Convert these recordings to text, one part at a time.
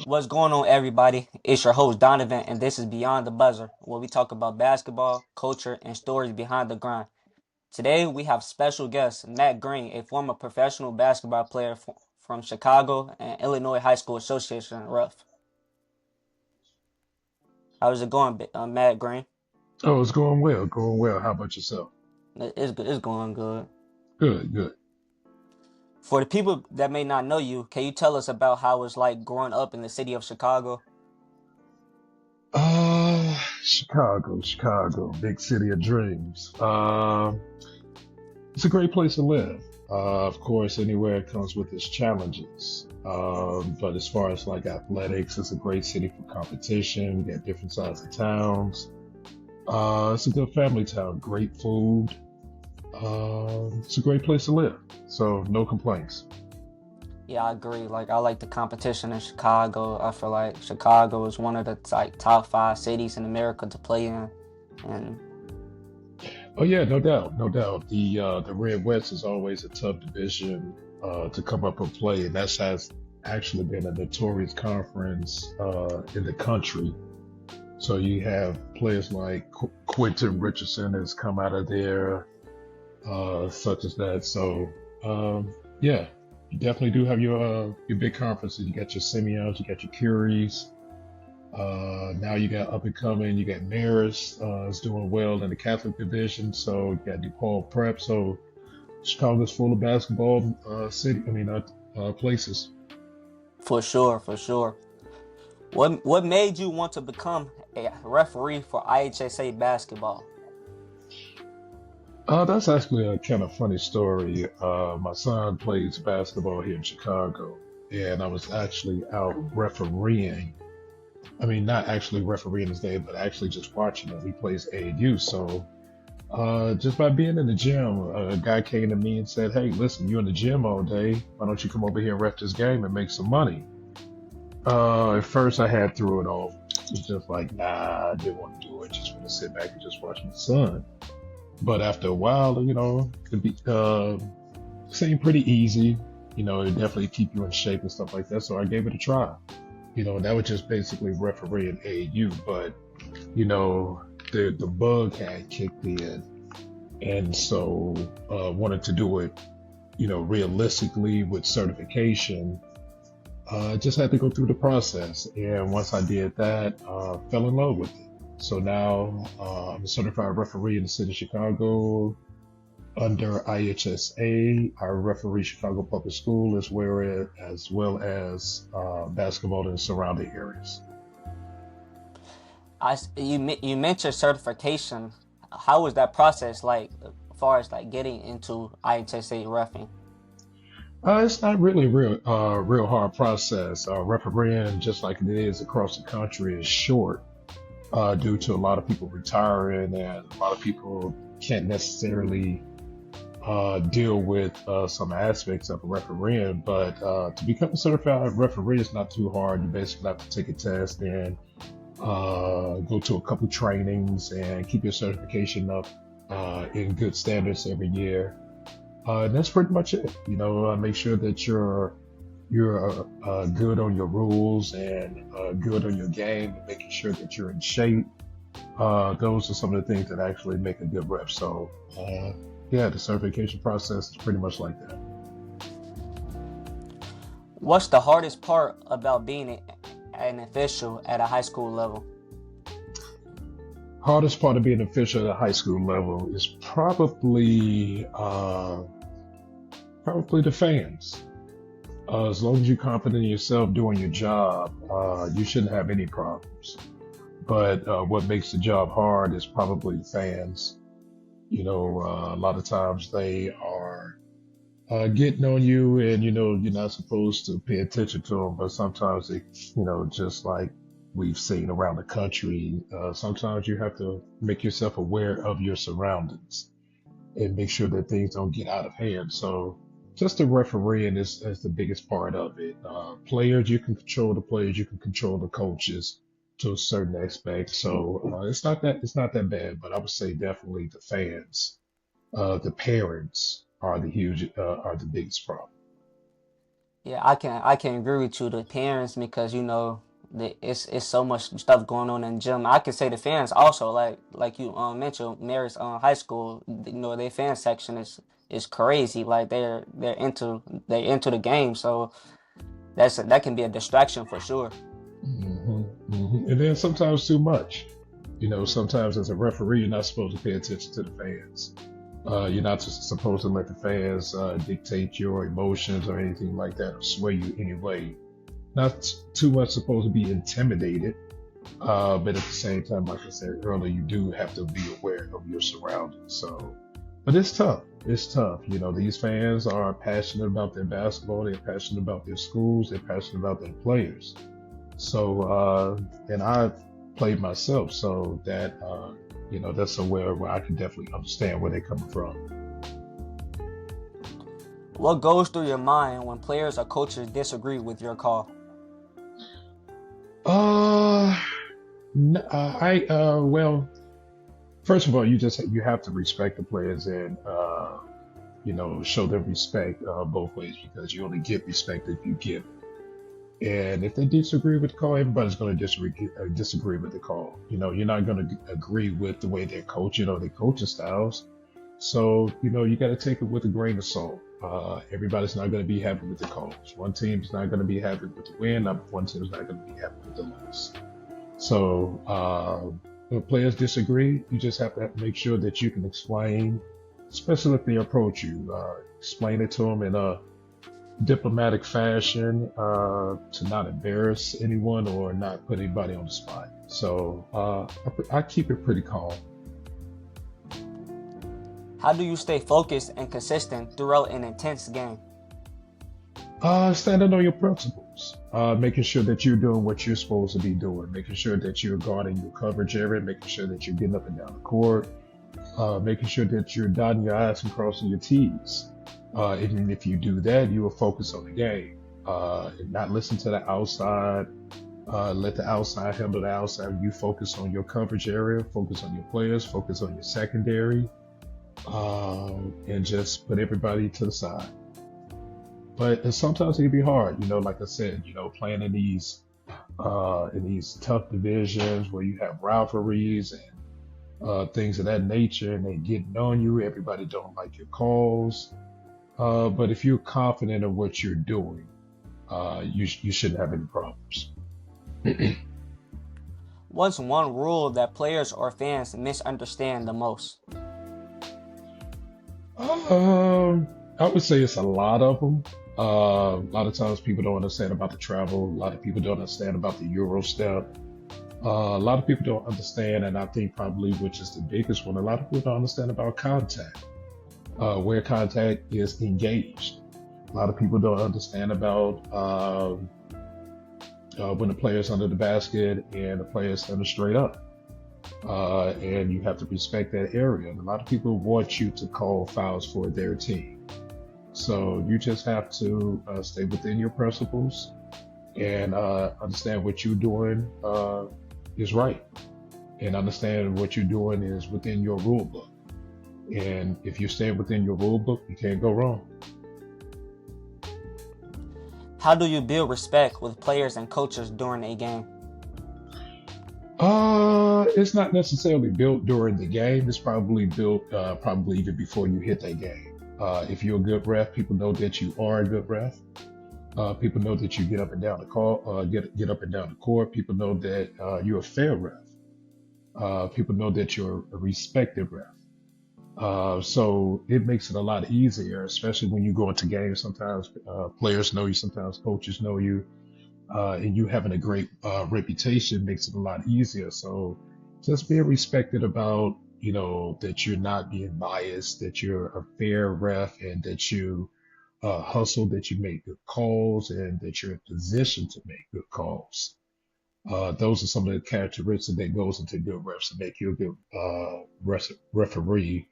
What's going on, everybody? It's your host, Donovan, and this is Beyond the Buzzer, where we talk about basketball, culture, and stories behind the grind. Today, we have special guest, Matt Green, a former professional basketball player from Chicago and Illinois High School Association, RUF. How's it going, Matt Green? Oh, it's going well, going well. How about yourself? It's good. It's going good. Good, good. For the people that may not know you, can you tell us about how it's like growing up in the city of Chicago? Chicago, big city of dreams. It's a great place to live. Of course, anywhere it comes with its challenges. But as far as like athletics, it's a great city for competition. We got different sizes of towns. It's a good family town, great food. It's a great place to live. So no complaints. Yeah, I agree. Like, I like the competition in Chicago. I feel like Chicago is one of the like top five cities in America to play in, and Oh yeah, no doubt, no doubt. The Red West is always a tough division to come up and play, and that's has actually been a notorious conference in the country. So you have players like Quentin Richardson has come out of there, such as that. So yeah, you definitely do have your big conferences. You got your Simeons, you got your Curies. Now you got up and coming. You got Maris is doing well in the Catholic division. So you got DePaul Prep. So Chicago's full of basketball places. for sure, for sure. What made you want to become a referee for IHSA basketball? That's actually a kind of funny story. My son plays basketball here in Chicago, and I was actually out refereeing. I mean, not actually refereeing his game, but actually just watching him. He plays AAU, so just by being in the gym, a guy came to me and said, "Hey, listen, you're in the gym all day. Why don't you come over here and ref this game and make some money?" At first, I had threw it off. It was just like, nah, I didn't want to do it. Just want to sit back and just watch my son. But after a while, seemed pretty easy. It definitely keep you in shape and stuff like that. So I gave it a try. That was just basically refereeing AAU, but the bug had kicked in, and so wanted to do it, realistically with certification. Just had to go through the process, and once I did that, fell in love with it. So now I'm a certified referee in the city of Chicago under IHSA. I referee Chicago Public School as well as basketball in the surrounding areas. You mentioned certification. How was that process like, as far as like getting into IHSA refing? It's not really real hard process. Refereeing, just like it is across the country, is short due to a lot of people retiring and a lot of people can't necessarily deal with some aspects of refereeing. But to become a certified referee is not too hard. You basically have to take a test and go to a couple trainings and keep your certification up in good standards every year. And that's pretty much it. Make sure that you're good on your rules and good on your game, and making sure that you're in shape. Those are some of the things that actually make a good rep. So, yeah, the certification process is pretty much like that. What's the hardest part about being an official at a high school level? Hardest part of being an official at a high school level is probably the fans. As long as you're confident in yourself doing your job, you shouldn't have any problems. But what makes the job hard is probably the fans. A lot of times they are getting on you, and you're not supposed to pay attention to them. But sometimes they, just like we've seen around the country, sometimes you have to make yourself aware of your surroundings and make sure that things don't get out of hand. So just the refereeing is the biggest part of it. Players, you can control the players, you can control the coaches to a certain aspect. So it's not that bad, but I would say definitely the fans, the parents are the biggest problem. Yeah, I can agree with you. The parents, because it's so much stuff going on in the gym. I can say the fans also, like you mentioned, Mary's high school. Their fan section is crazy. Like they're into the game. So that can be a distraction for sure. And then sometimes too much. Sometimes as a referee, you're not supposed to pay attention to the fans. You're not supposed to let the fans dictate your emotions or anything like that or sway you anyway. Not too much supposed to be intimidated, but at the same time, like I said earlier, you do have to be aware of your surroundings. So, but it's tough. It's tough. These fans are passionate about their basketball. They're passionate about their schools. They're passionate about their players. So, and I've played myself, so that's somewhere where I can definitely understand where they're coming from. What goes through your mind when players or coaches disagree with your call? Uh, well, first of all, you have to respect the players and show them respect both ways because you only get respect if you give it. And if they disagree with the call, everybody's going to disagree with the call. You're not going to agree with the way they're coaching or their coaching styles. So, you got to take it with a grain of salt. Everybody's not going to be happy with the calls. One team's not going to be happy with the win. One team's not going to be happy with the loss. So, when players disagree, you just have to make sure that you can explain, especially if they approach you, explain it to them in a diplomatic fashion, to not embarrass anyone or not put anybody on the spot. So, I keep it pretty calm. How do you stay focused and consistent throughout an intense game? Standing on your principles, making sure that you're doing what you're supposed to be doing, making sure that you're guarding your coverage area, making sure that you're getting up and down the court, making sure that you're dotting your I's and crossing your T's. And if you do that, you will focus on the game, and not listen to the outside. Let the outside handle the outside. You focus on your coverage area, focus on your players, focus on your secondary, and just put everybody to the side. But sometimes it can be hard, like I said, playing in these tough divisions where you have rivalries and things of that nature, and they getting on you. Everybody don't like your calls. But if you're confident in what you're doing, you shouldn't have any problems. What's one rule that players or fans misunderstand the most? I would say it's a lot of them. A lot of times people don't understand about the travel. A lot of people don't understand about the Euro step. A lot of people don't understand, and I think probably which is the biggest one, a lot of people don't understand about contact, where contact is engaged. A lot of people don't understand about when the player's under the basket and the player's standing straight up. And you have to respect that area. And a lot of people want you to call fouls for their team. So you just have to stay within your principles and understand what you're doing is right. And understand what you're doing is within your rule book. And if you stay within your rule book, you can't go wrong. How do you build respect with players and coaches during a game? It's not necessarily built during the game. It's probably built probably even before you hit that game. If you're a good ref, people know that you are a good ref. People know that you get up and down the call, get up and down the court. People know that you're a fair ref. People know that you're a respected ref. So it makes it a lot easier, especially when you go into games. Sometimes players know you, sometimes coaches know you, and you having a great reputation makes it a lot easier. So just being respected about, that you're not being biased, that you're a fair ref, and that you hustle, that you make good calls, and that you're in position to make good calls. Those are some of the characteristics that goes into good refs to make you a good referee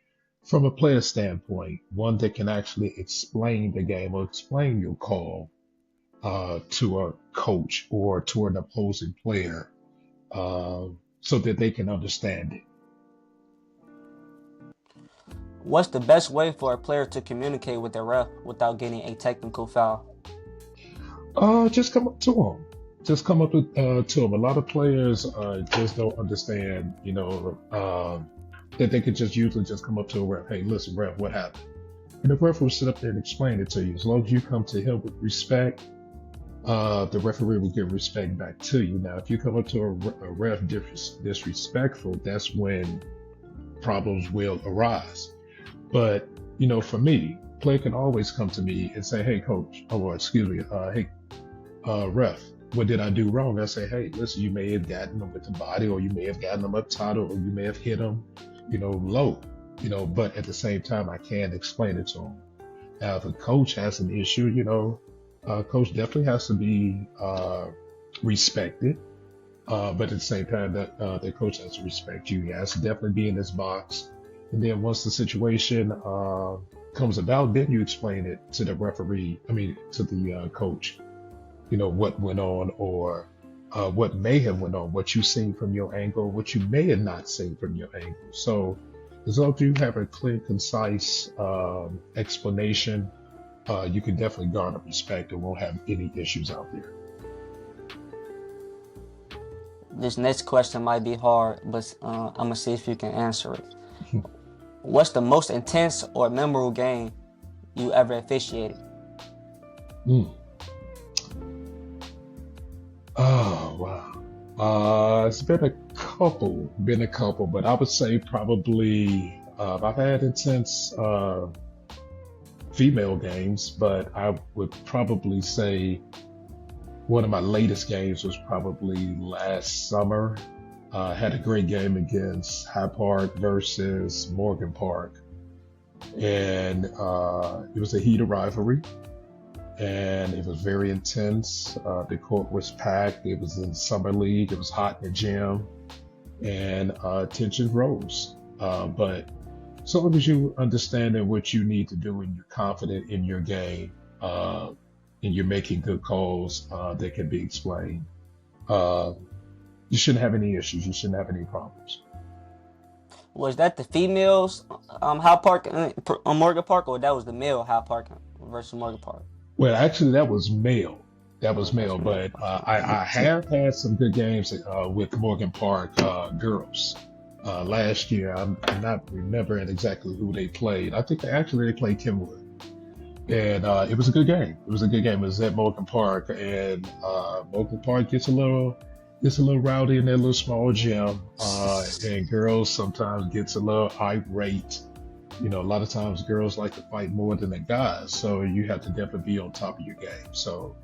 from a player standpoint, one that can actually explain the game or explain your call to a coach or to an opposing player so that they can understand it. What's the best way for a player to communicate with their ref without getting a technical foul? Just come up to them. Just come up to them. A lot of players just don't understand, that they could just usually just come up to a ref. Hey, listen, ref, what happened? And the ref will sit up there and explain it to you. As long as you come to him with respect, the referee will give respect back to you. Now, if you come up to a ref disrespectful, that's when problems will arise. But, for me, player can always come to me and say, hey, coach, or excuse me, hey, ref, what did I do wrong? I say, hey, listen, you may have gotten them with the body, or you may have gotten them up tight, or you may have hit them, low, but at the same time, I can explain it to them. Now, if a coach has an issue, coach definitely has to be respected. But at the same time, that the coach has to respect you. He has to definitely be in his box. And then once the situation comes about, then you explain it to the referee. I mean, to the coach. What went on, or what may have went on, what you've seen from your angle, what you may have not seen from your angle. So as long as you have a clear, concise explanation, you can definitely garner respect and won't have any issues out there. This next question might be hard, but I'm gonna see if you can answer it. What's the most intense or memorable game you ever officiated? Mm. Oh, wow. It's been a couple, but I would say probably I've had intense female games, but I would probably say one of my latest games was probably last summer. Had a great game against High Park versus Morgan Park, and it was a heated rivalry, and it was very intense. The court was packed. It was in summer league. It was hot in the gym, and tension rose. But so long as you understand what you need to do and you're confident in your game, and you're making good calls that can be explained, you shouldn't have any issues. You shouldn't have any problems. Was that the females High Park on Morgan Park, or that was the male High Park versus Morgan Park? Well, actually, that was male. That Oh, was that's male, male. but I have had some good games with Morgan Park girls. Last year, I'm not remembering exactly who they played. I think they played Kenwood, and it was a good game. It was a good game. It was at Morgan Park, and Morgan Park gets a little rowdy in their little small gym, and girls sometimes gets a little irate. A lot of times girls like to fight more than the guys, so you have to definitely be on top of your game. So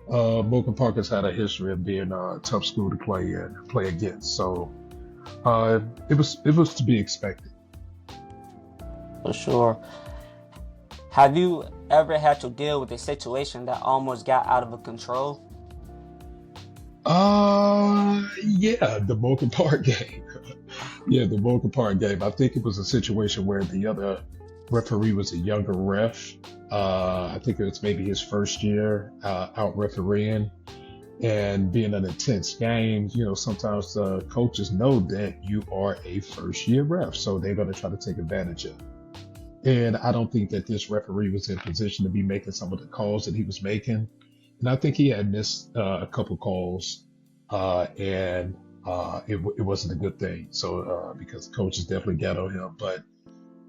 Morgan Park has had a history of being a tough school to play against. So it was to be expected. For sure. Have you ever had to deal with a situation that almost got out of control? Yeah, the Morgan Park game. Yeah, the Morgan Park game. I think it was a situation where the other referee was a younger ref. I think it was maybe his first year out refereeing, and being an intense game. Sometimes the coaches know that you are a first year ref, so they're going to try to take advantage of it. And I don't think that this referee was in position to be making some of the calls that he was making. And I think he had missed a couple calls, and it wasn't a good thing. So because coaches definitely got on him. But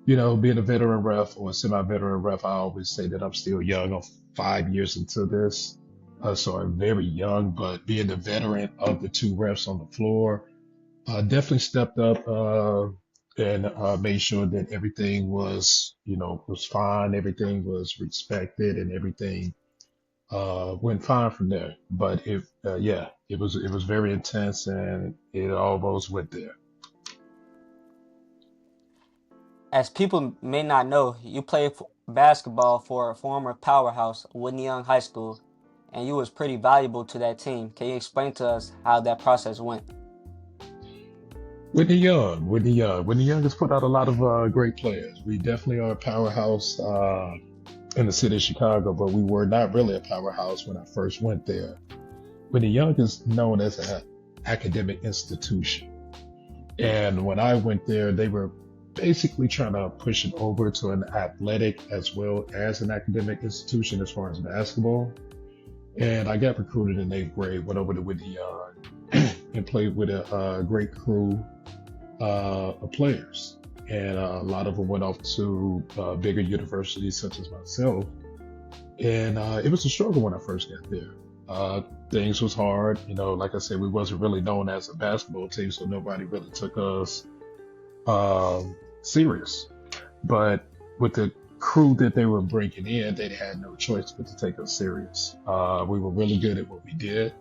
being a veteran ref or a semi-veteran ref, I always say that I'm still young. I'm 5 years into this, so I'm very young. But being the veteran of the two refs on the floor, definitely stepped up and made sure that everything was fine, everything was respected, and everything went fine from there. But yeah, it was very intense, and it almost went there. As people may not know, you played basketball for a former powerhouse, Whitney Young High School, and you was pretty valuable to that team. Can you explain to us how that process went? Whitney Young has put out a lot of great players. We definitely are a powerhouse in the city of Chicago, but we were not really a powerhouse when I first went there. Whitney Young is known as an academic institution. And when I went there, they were basically trying to push it over to an athletic as well as an academic institution as far as basketball. And I got recruited in eighth grade, went over to with the and played with a great crew of players. And a lot of them went off to bigger universities such as myself. And it was a struggle when I first got there. Things was hard, like I said, we wasn't really known as a basketball team, so nobody really took us serious. But with the crew that they were bringing in, they had no choice but to take us serious. We were really good at what we did.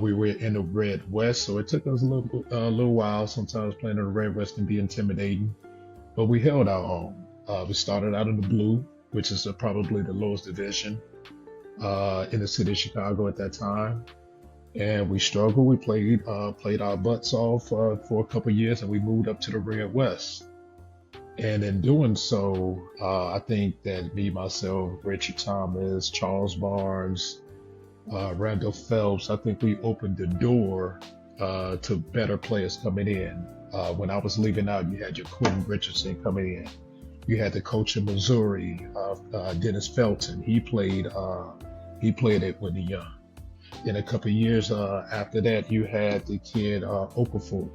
We were in the Red West, so it took us a little while. Sometimes playing in the Red West can be intimidating, but we held our own. We started out in the Blue, which is probably the lowest division in the city of Chicago at that time, and we struggled. We played our butts off for a couple of years, and we moved up to the Red West. And in doing so, I think that me, myself, Richard Thomas, Charles Barnes, Randall Phelps, I think we opened the door to better players coming in. When I was leaving out, you had your Quentin Richardson coming in. You had the coach of Missouri, Dennis Felton. He played at Whitney Young. In a couple of years after that, you had the kid Okafor.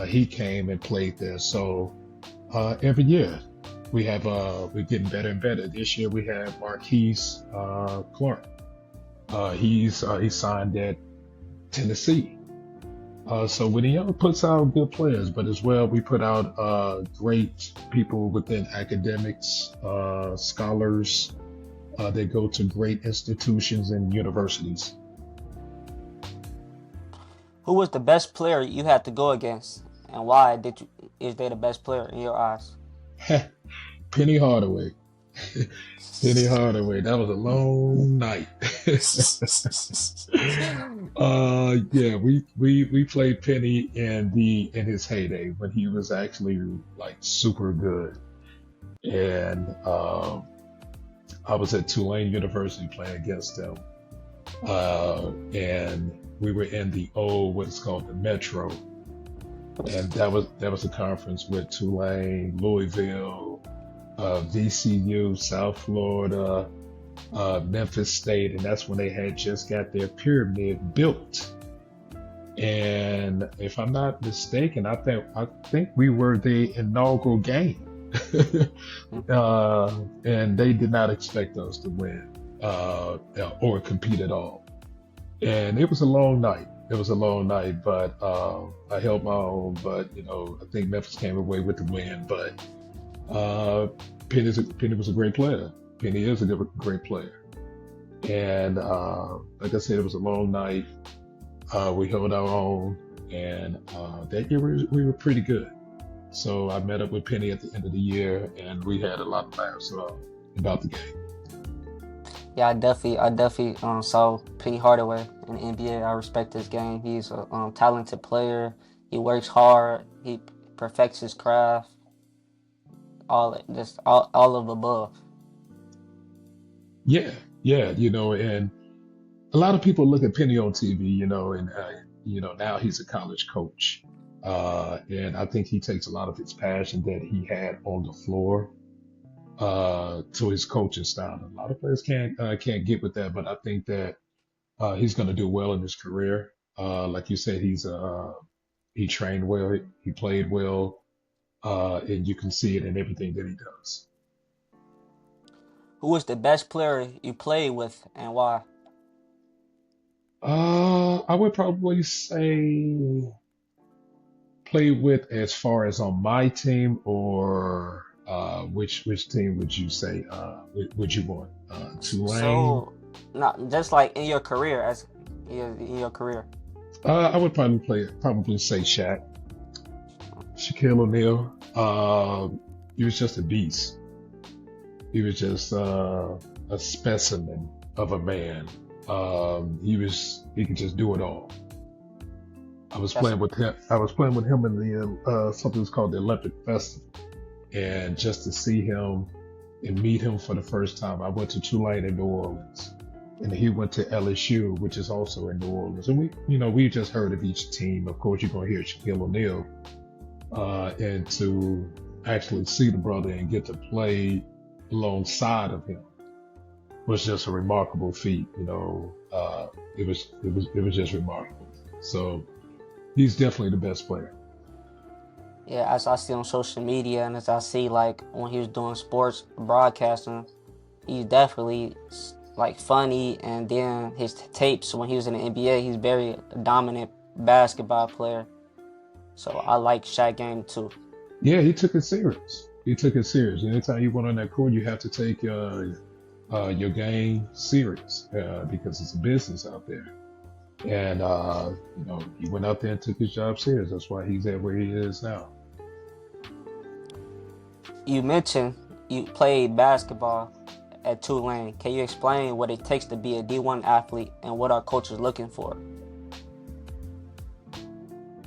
He came and played there. So every year we're getting better and better. This year we have Marquise Clark. He signed at Tennessee. So Whitney Young puts out good players, but as well we put out great people within academics, scholars. They go to great institutions and universities. Who was the best player you had to go against, and why is they the best player in your eyes? Penny Hardaway. Penny Hardaway. That was a long night. Yeah, we played Penny in his heyday when he was actually like super good. And I was at Tulane University playing against him. And we were in the old what's called the Metro. And that was a conference with Tulane, Louisville, VCU, South Florida, Memphis State, and that's when they had just got their pyramid built. And if I'm not mistaken, I think we were the inaugural game, and they did not expect us to win or compete at all. And it was a long night. It was a long night, but I held my own. But I think Memphis came away with the win. But Penny was a great player. Penny is a great player. And like I said, it was a long night. We held our own, and that year we were pretty good. So I met up with Penny at the end of the year, and we had a lot of laughs about the game. Yeah, I definitely saw Penny Hardaway in the NBA. I respect his game. He's a talented player. He works hard. He perfects his craft. All of the above. Yeah, yeah, and a lot of people look at Penny on TV, and now he's a college coach, and I think he takes a lot of his passion that he had on the floor to his coaching style. A lot of players can't get with that, but I think that he's going to do well in his career. Like you said, he trained well, he played well, and you can see it in everything that he does. Who was the best player you played with, and why? I would probably say play with as far as on my team, or which team would you say would you want? Tulane. So, not just like in your career, in your career. I would probably say Shaquille O'Neal. He was just a beast. He was just a specimen of a man. He could just do it all. I was That's playing with him. I was playing with him in the something that's called the Olympic Festival, and just to see him and meet him for the first time, I went to Tulane in New Orleans, and he went to LSU, which is also in New Orleans. And we just heard of each team. Of course, you're gonna hear Shaquille O'Neal, and to actually see the brother and get to play alongside of him was just a remarkable feat. It was just remarkable. So he's definitely the best player. Yeah, as I see on social media and as I see like when he was doing sports broadcasting, he's definitely like funny. And then his tapes when he was in the NBA, he's very dominant basketball player. So I like Shaq game too. Yeah, he took it serious. He took it serious. Anytime you went on that court, you have to take your game serious because it's a business out there. And he went out there and took his job serious. That's why he's at where he is now. You mentioned you played basketball at Tulane. Can you explain what it takes to be a D1 athlete and what our coach is looking for?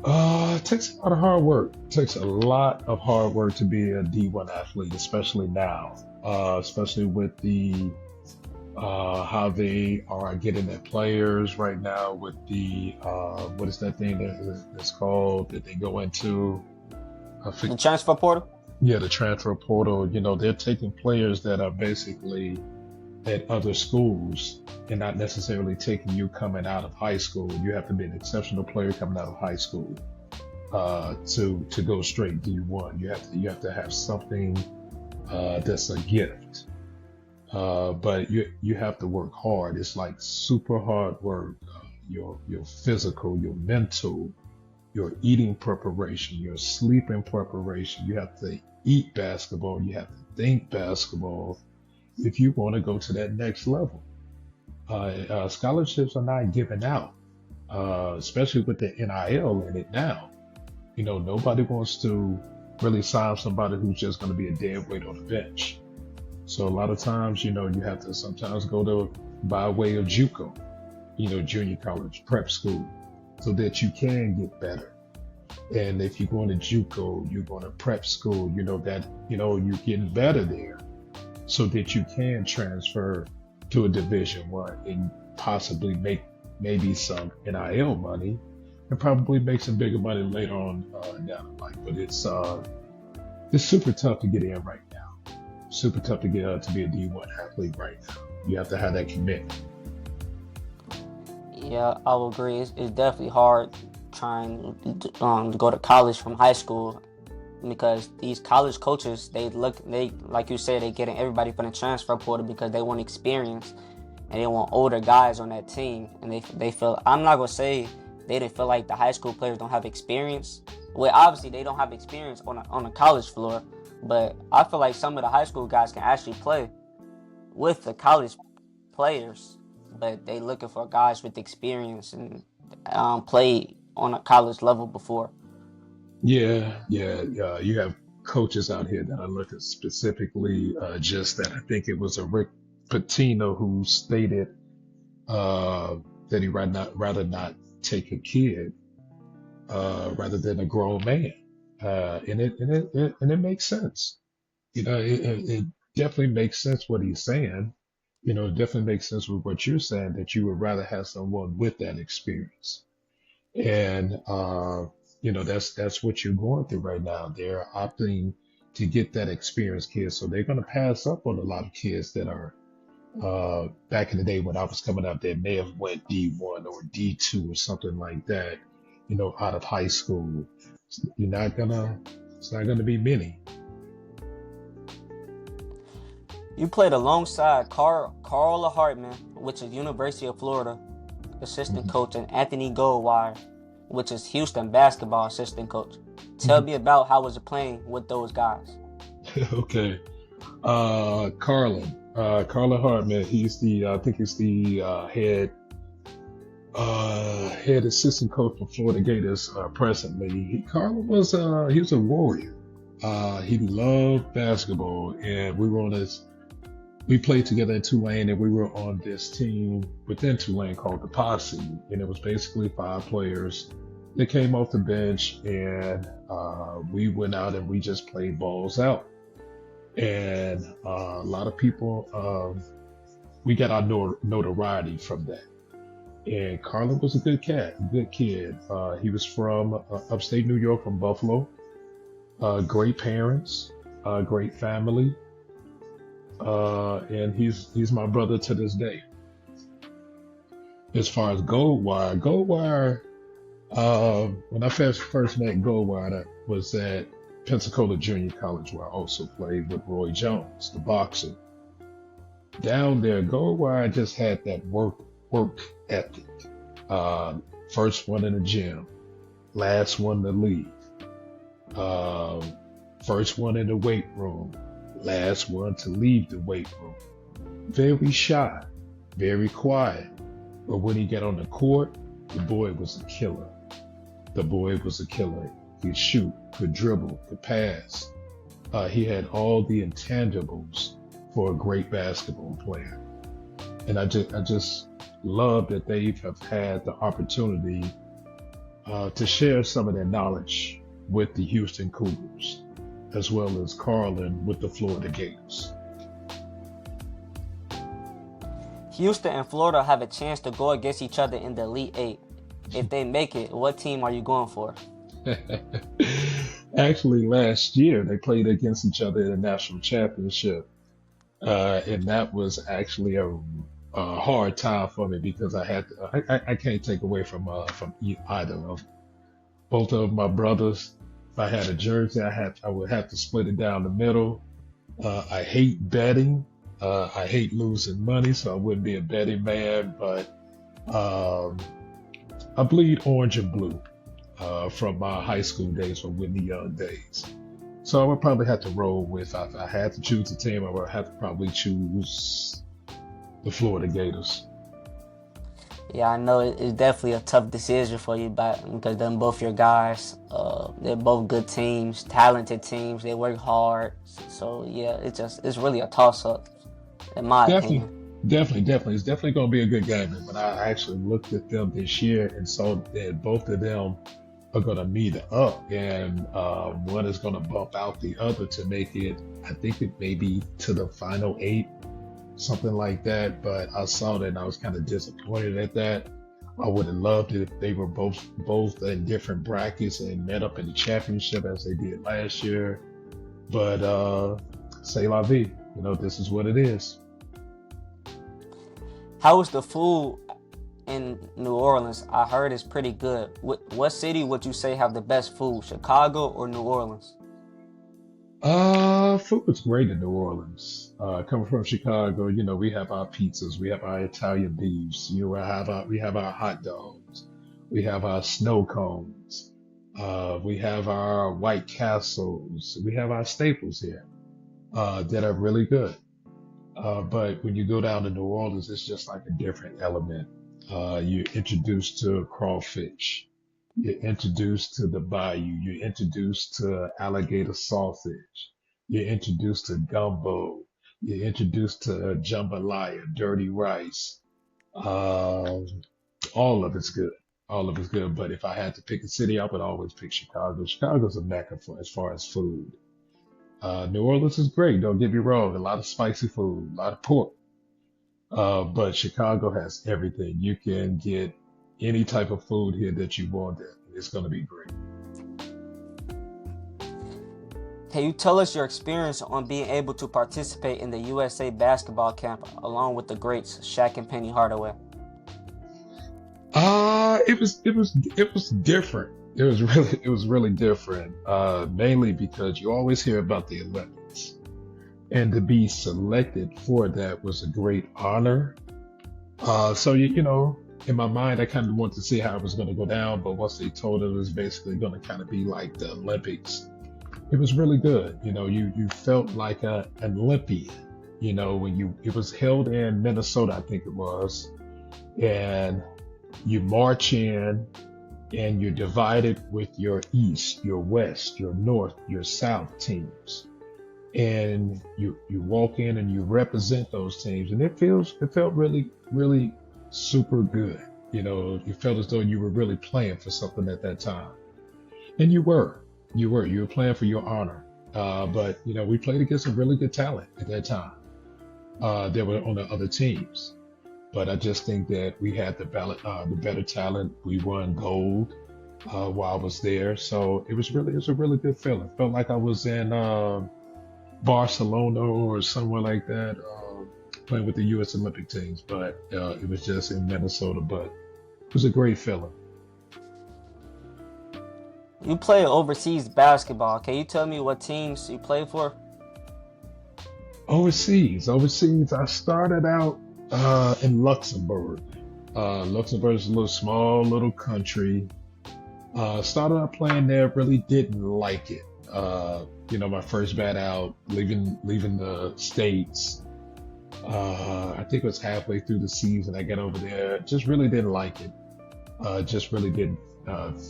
It takes a lot of hard work. It takes a lot of hard work to be a D1 athlete, especially now. Especially with the how they are getting their players right now with the what is that thing that's called that they go into? I The think, transfer portal? yeah, the transfer portal. They're taking players that are basically at other schools and not necessarily taking you coming out of high school. You have to be an exceptional player coming out of high school to go straight D1. You have to have something that's a gift. But you have to work hard. It's like super hard work. Your physical, your mental, your eating preparation, your sleeping preparation. You have to eat basketball. You have to think basketball if you want to go to that next level. Scholarships are not given out, especially with the NIL in it now. Nobody wants to really sign somebody who's just going to be a dead weight on the bench. So a lot of times, you have to sometimes go to by way of JUCO, junior college, prep school, so that you can get better. And if you're going to JUCO, you're going to prep school, you're getting better there so that you can transfer to a Division 1 and possibly make maybe some NIL money and probably make some bigger money later on down the line. But it's super tough to get in right now. Super tough to get to be a D1 athlete right now. You have to have that commitment. Yeah, I will agree. It's definitely hard trying to go to college from high school because these college coaches they like you said, they getting everybody from the transfer portal because they want experience and they want older guys on that team, and they feel, I'm not gonna say they didn't feel like the high school players don't have experience. Well, obviously they don't have experience on a college floor, but I feel like some of the high school guys can actually play with the college players, but they looking for guys with experience and played on a college level before. Yeah. You have coaches out here that are looking specifically just that. I think it was a Rick Pitino who stated uh, that he rather not take a kid rather than a grown man, and it makes sense. It definitely makes sense what he's saying. It definitely makes sense with what you're saying that you would rather have someone with that experience. And that's what you're going through right now. They're opting to get that experienced kids, so they're going to pass up on a lot of kids that are back in the day when I was coming up that may have went D1 or D2 or something like that. Out of high school. You're not gonna. It's not gonna be many. You played alongside Carla Hartman, which is University of Florida assistant Mhm. coach, and Anthony Goldwire, which is Houston basketball assistant coach. Tell Mhm. me about how was it playing with those guys? Okay. Carlin Hartman. I think he's the head assistant coach for Florida Gators presently. He was a warrior. He loved basketball, and we played together in Tulane, and we were on this team within Tulane called the Posse, and it was basically 5 players that came off the bench, and we went out and we just played balls out. And a lot of people, we got our notoriety from that. And Carlin was a good kid. He was from upstate New York, from Buffalo. Great parents, great family. and he's my brother to this day. As far as Goldwire, when I first met Goldwire, that was at Pensacola Junior College, where I also played with Roy Jones, the boxer. Down there, Goldwire just had that work ethic. Uh, First one in the gym, last one to leave. Um, First one in the weight room, last one to leave the weight room. Very shy, very quiet. But when he got on the court, the boy was a killer. The boy was a killer. He could shoot, could dribble, could pass. He had all the intangibles for a great basketball player. And I just love that they have had the opportunity to share some of their knowledge with the Houston Cougars, as well as Carlin with the Florida Gators. Houston and Florida have a chance to go against each other in the Elite Eight. If they make it, what team are you going for? Actually, last year they played against each other in a national championship, and that was actually a hard time for me because I can't take away from either of both of my brothers. If I had a jersey, I would have to split it down the middle. I hate betting. I hate losing money, so I wouldn't be a betting man. But um, I bleed orange and blue from my high school days, from Whitney Young days. So I would probably have to roll with. If I had to choose a team, I would have to probably choose the Florida Gators. Yeah, I know it's definitely a tough decision for you, but because them both your guys, they're both good teams, talented teams. They work hard, so yeah, it's really a toss up, in my Definitely, opinion. definitely. It's definitely going to be a good game. And when I actually looked at them this year and saw that both of them are going to meet up, and one is going to bump out the other to make it, I think it may be to the final eight, something like that. But I saw that and I was kind of disappointed at that. I would have loved it if they were both in different brackets and met up in the championship as they did last year. But c'est la vie. This is what it is. How is the food in New Orleans? I heard it's pretty good. What city would you say have the best food, Chicago or New Orleans? Food is great in New Orleans. Coming from Chicago, we have our pizzas, we have our Italian beefs, we have our hot dogs, we have our snow cones, we have our White Castles, we have our staples here, that are really good. But when you go down to New Orleans, it's just like a different element. You're introduced to crawfish. You're introduced to the bayou. You're introduced to alligator sausage. You're introduced to gumbo. You're introduced to jambalaya, dirty rice. Um, all of it's good. All of it's good. But if I had to pick a city, I would always pick Chicago. Chicago's a mecca for as far as food. New Orleans is great. Don't get me wrong. A lot of spicy food, a lot of pork. But Chicago has everything. You can get any type of food here that you want. It's going to be great. Can you tell us your experience on being able to participate in the USA basketball camp along with the greats Shaq and Penny Hardaway? It was different. It was really different. Mainly because you always hear about the Olympics, and to be selected for that was a great honor. So in my mind, I kind of wanted to see how it was going to go down, but once they told it was basically going to kind of be like the Olympics, it was really good. You felt like an Olympian. When it was held in Minnesota, I think it was, and you march in and you're divided with your East, your West, your North, your South teams, and you walk in and you represent those teams, and it felt really really super good. You felt as though you were really playing for something at that time, and you were playing for your honor. But we played against some really good talent at that time. They were on the other teams, but I just think that we had the better talent. We won gold while I was there, so it was a really good feeling. Felt like I was in Barcelona or somewhere like that, playing with the U.S. Olympic teams, but it was just in Minnesota. But it was a great feeling. You play overseas basketball. Can you tell me what teams you play for? Overseas, I started out in Luxembourg. Luxembourg is a little small, little country. Started out playing there, really didn't like it. My first bat out, leaving the States. I think it was halfway through the season I got over there. Just really didn't like it. Just really didn't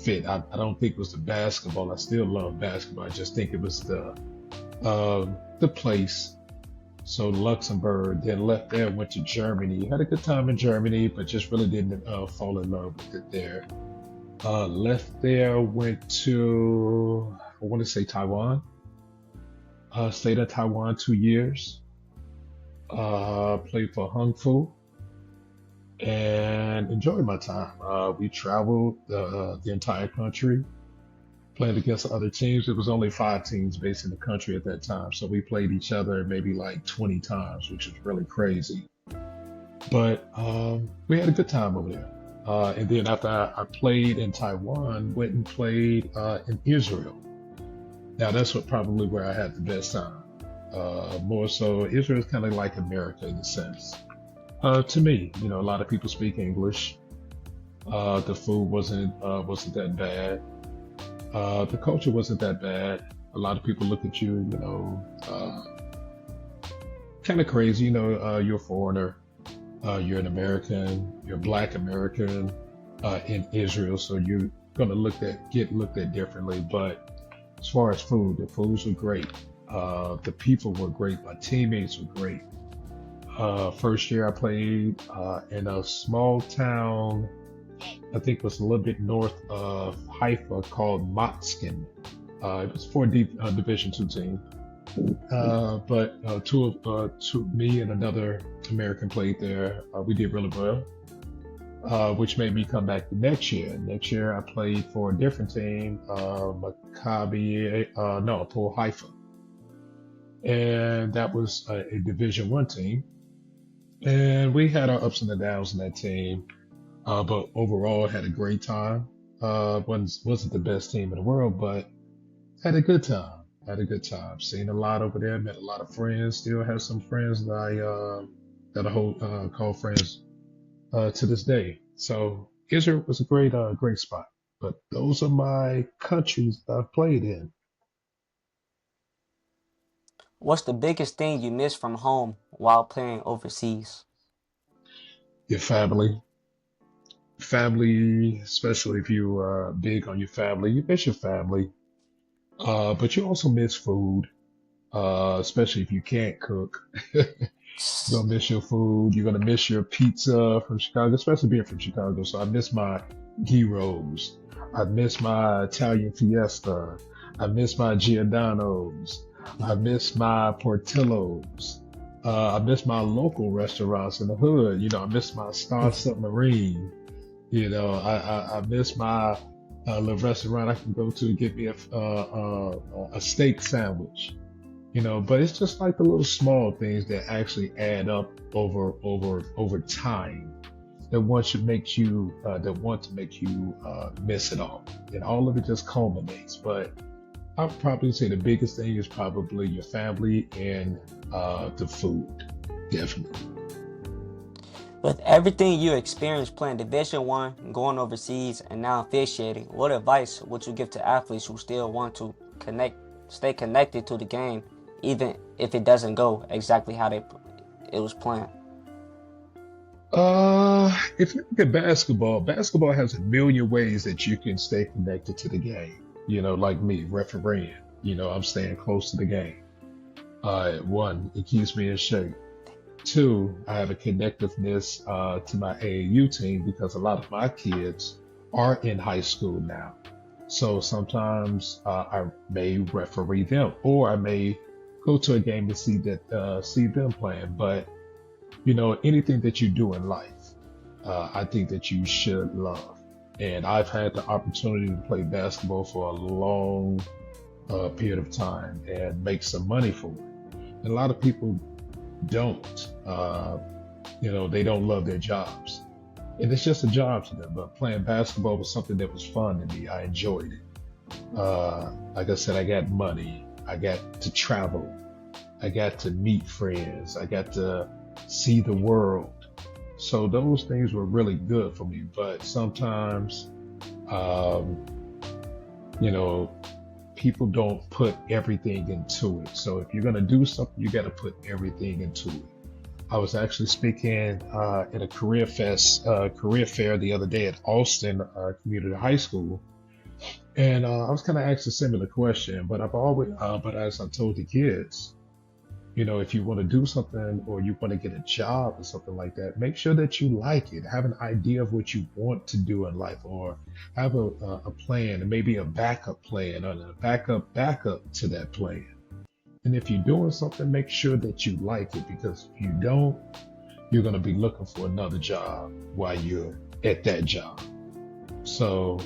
fit. I don't think it was the basketball. I still love basketball. I just think it was the place. So Luxembourg, then left there, went to Germany. Had a good time in Germany, but just really didn't fall in love with it there. Left there, went to, I want to say Taiwan. Stayed in Taiwan 2 years. Played for Hung Fu and enjoyed my time. We traveled the entire country, playing against other teams. It was only 5 teams based in the country at that time. So we played each other maybe like 20 times, which was really crazy. But we had a good time over there. And then after I played in Taiwan, went and played in Israel. Now that's probably where I had the best time. More so, Israel is kind of like America in a sense. To me, a lot of people speak English. The food wasn't that bad. The culture wasn't that bad. A lot of people look at you, kind of crazy. You're a foreigner. You're an American. You're a Black American in Israel, so you're gonna get looked at differently. But as far as food, the foods were great. The people were great. My teammates were great. First year I played in a small town, I think it was a little bit north of Haifa, called Matskin. It was for a Division II team. But me and another American played there. We did really well, which made me come back the next year. Next year I played for a different team, Apol Haifa. And that was a Division I team. And we had our ups and the downs in that team. But overall had a great time. Wasn't the best team in the world, but had a good time. Had a good time. Seen a lot over there. Met a lot of friends. Still have some friends that I call friends to this day. So Israel was a great spot. But those are my countries that I've played in. What's the biggest thing you miss from home while playing overseas? Your family, especially if you are big on your family, you miss your family. But you also miss food, especially if you can't cook. You're gonna miss your food. You're gonna miss your pizza from Chicago, especially being from Chicago. So I miss my gyros. I miss my Italian fiesta. I miss my Giordano's. I miss my Portillo's. I miss my local restaurants in the hood. I miss my Star Submarine. I miss my little restaurant I can go to get me a steak sandwich. But it's just like the little small things that actually add up over time that want to make you miss it all, and all of it just culminates. But I'll probably say the biggest thing is probably your family and the food, definitely. With everything you experienced playing Division I, going overseas, and now officiating, what advice would you give to athletes who still want to stay connected to the game, even if it doesn't go exactly how it was planned? If you look at basketball has a million ways that you can stay connected to the game. Like me, refereeing. I'm staying close to the game. One, it keeps me in shape. Two, I have a connectiveness to my AAU team because a lot of my kids are in high school now. So sometimes I may referee them, or I may go to a game to see them playing. But anything that you do in life, I think that you should love. And I've had the opportunity to play basketball for a long period of time and make some money for it. And a lot of people don't. They don't love their jobs. And it's just a job to them. But playing basketball was something that was fun to me. I enjoyed it. Like I said, I got money. I got to travel. I got to meet friends. I got to see the world. So those things were really good for me. But sometimes, um, you know, people don't put everything into it. So if you're going to do something, you got to put everything into it. I was actually speaking at a career fair the other day at Austin Community High School, and I was kind of asked a similar question. But but as I told the kids, if you want to do something or you want to get a job or something like that, make sure that you like it. Have an idea of what you want to do in life, or have a plan, and maybe a backup plan, or a backup to that plan. And if you're doing something, make sure that you like it, because if you don't, you're going to be looking for another job while you're at that job. So,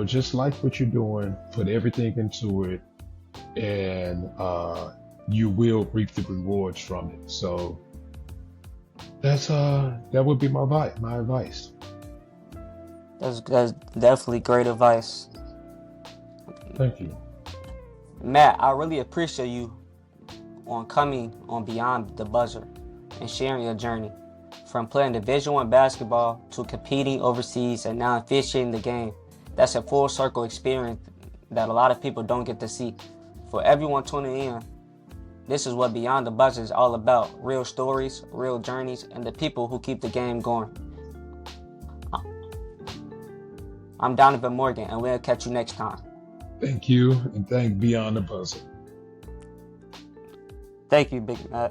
just like what you're doing, put everything into it, and you will reap the rewards from it. So that would be my advice. That's definitely great advice. Thank you. Matt, I really appreciate you on coming on Beyond the Buzzer and sharing your journey from playing Division I basketball to competing overseas and now officiating the game. That's a full circle experience that a lot of people don't get to see. For everyone tuning in, this is what Beyond the Buzzer is all about: real stories, real journeys, and the people who keep the game going. I'm Donovan Morgan, and we'll catch you next time. Thank you, and thank Beyond the Buzzer. Thank you, Big Matt.